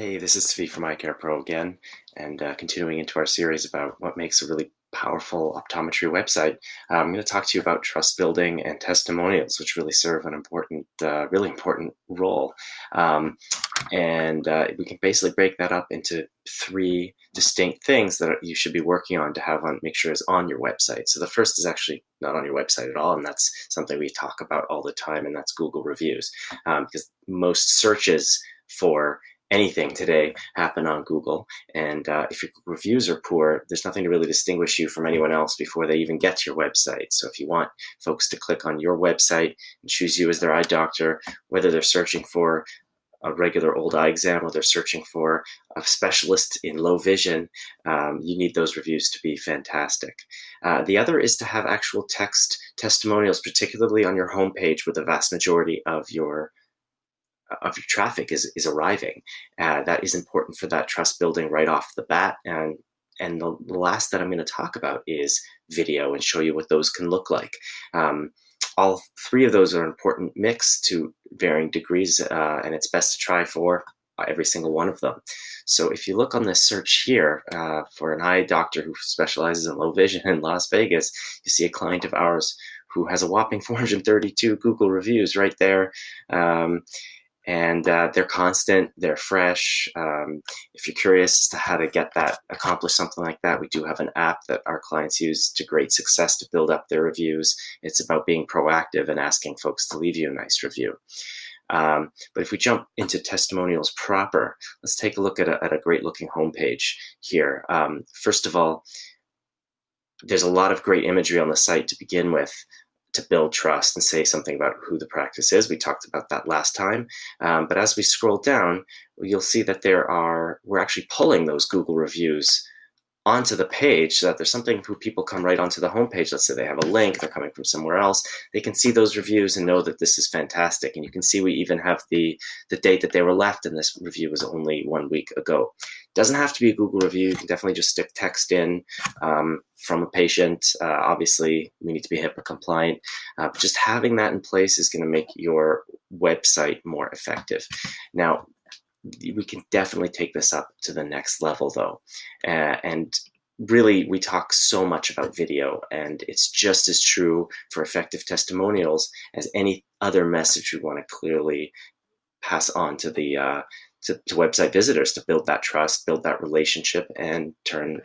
Hey, this is Svi from Eye Care Pro again, and continuing into our series about what makes a really powerful optometry website. I'm going to talk to you about trust building and testimonials, which really serve an really important role. We can basically break that up into three distinct things that you should be working on to make sure is on your website. So the first is actually not on your website at all, and that's something we talk about all the time, and that's Google reviews, because most searches for anything today happen on Google. And if your reviews are poor, there's nothing to really distinguish you from anyone else before they even get to your website. So if you want folks to click on your website and choose you as their eye doctor, whether they're searching for a regular old eye exam or they're searching for a specialist in low vision, you need those reviews to be fantastic. The other is to have actual text testimonials, particularly on your homepage, where the vast majority of your traffic is arriving. That is important for that trust building right off the bat. And the last that I'm going to talk about is video and show you what those can look like. All three of those are an important mix to varying degrees, and it's best to try for every single one of them. So if you look on this search here for an eye doctor who specializes in low vision in Las Vegas, you see a client of ours who has a whopping 432 Google reviews right there. They're constant, they're fresh. If you're curious as to how to accomplish something like that, we do have an app that our clients use to great success to build up their reviews. It's about being proactive and asking folks to leave you a nice review. But if we jump into testimonials proper, let's take a look at a great looking homepage here. First of all, there's a lot of great imagery on the site to begin with, to build trust and say something about who the practice is. We talked about that last time. But as we scroll down, you'll see that we're actually pulling those Google reviews onto the page so that there's something who people come right onto the homepage. Let's say they have a link, they're coming from somewhere else. They can see those reviews and know that this is fantastic. And you can see we even have the date that they were left, and this review was only 1 week ago. Doesn't have to be a Google review. You can definitely just stick text in from a patient. Obviously, we need to be HIPAA compliant. But just having that in place is going to make your website more effective. Now, we can definitely take this up to the next level, though. And really, we talk so much about video, and it's just as true for effective testimonials as any other message we want to clearly pass on to the to website visitors, to build that trust, build that relationship, and turn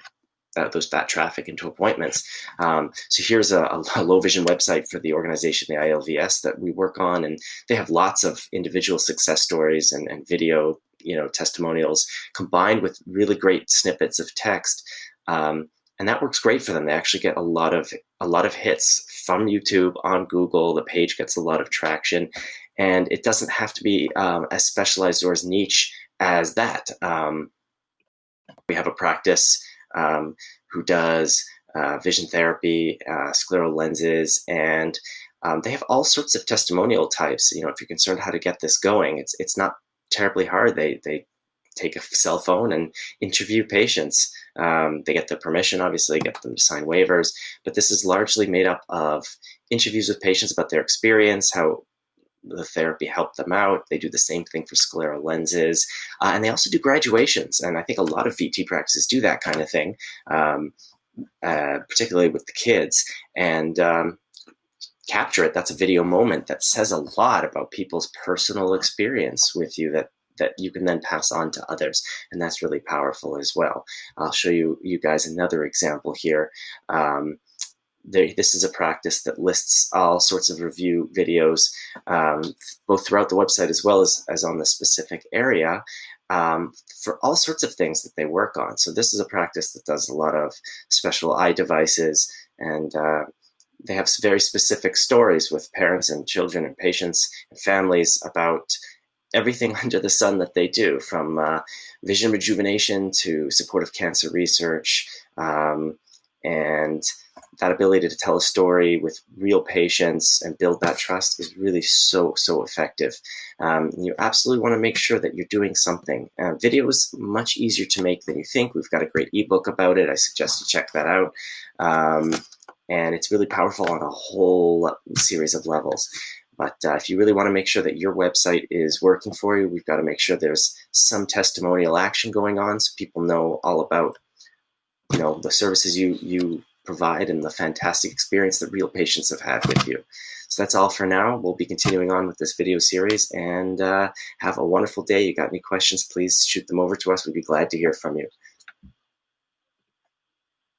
that traffic into appointments. So here's a low vision website for the organization, the ILVS, that we work on, and they have lots of individual success stories and video, testimonials combined with really great snippets of text. And that works great for them. They actually get a lot of hits from YouTube on Google. The page gets a lot of traction, and it doesn't have to be as specialized or as niche as that. We have a practice who does vision therapy, scleral lenses, and they have all sorts of testimonial types. If you're concerned how to get this going, it's not terribly hard. They take a cell phone and interview patients. They get the permission, obviously, get them to sign waivers, but this is largely made up of interviews with patients about their experience, how the therapy helped them out. They do the same thing for scleral lenses, and they also do graduations. And I think a lot of VT practices do that kind of thing, particularly with the kids, and capture it. That's a video moment that says a lot about people's personal experience with you that you can then pass on to others, and that's really powerful as well. I'll show you guys another example here. This is a practice that lists all sorts of review videos, both throughout the website as well as on the specific area, for all sorts of things that they work on. So this is a practice that does a lot of special eye devices, and they have very specific stories with parents and children and patients and families about everything under the sun that they do, from vision rejuvenation to supportive cancer research, and that ability to tell a story with real patients and build that trust is really so effective. You absolutely want to make sure that you're doing something. Video is much easier to make than you think. We've got a great ebook about it. I suggest you check that out. And it's really powerful on a whole series of levels. But if you really want to make sure that your website is working for you, we've got to make sure there's some testimonial action going on so people know all about, the services you provide and the fantastic experience that real patients have had with you. So that's all for now. We'll be continuing on with this video series, and have a wonderful day. You got any questions, please shoot them over to us. We'd be glad to hear from you.